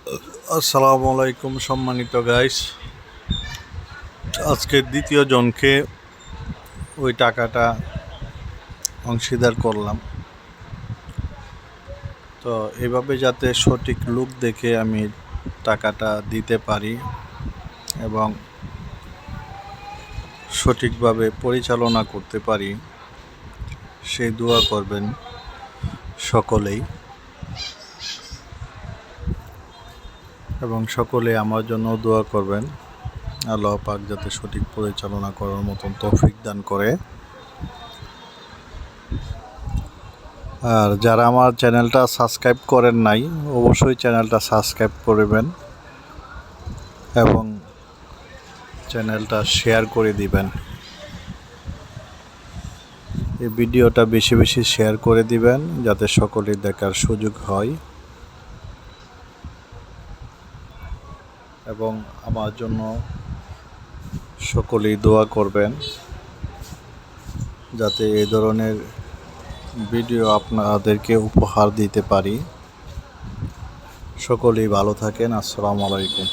আসসালামু আলাইকুম সম্মানিত গাইস। আজকে দ্বিতীয় জনকে ওই টাকাটা অংশীদার করলাম। তো এভাবে যাতে সঠিক লোক দেখে আমি টাকাটা দিতে পারি এবং সঠিকভাবে পরিচালনা করতে পারি, সেই দোয়া করবেন সকলেই, এবং সকলে আমার জন্য দোয়া করবেন। আল্লাহ পাক যাতে সঠিক পরিচালনা করার মতন তৌফিক দান করে। আর যারা আমার চ্যানেলটা সাবস্ক্রাইব করেন নাই, অবশ্যই চ্যানেলটা সাবস্ক্রাইব করবেন এবং চ্যানেলটা শেয়ার করে দিবেন। এই ভিডিওটা বেশি বেশি শেয়ার করে দিবেন যাতে সকলে দেখার সুযোগ হয়, এবং আমার জন্য সকলেই দোয়া করবেন যাতে এই ধরনের ভিডিও আপনাদেরকে উপহার দিতে পারি। সকলেই ভালো থাকেন। আসসালামু আলাইকুম।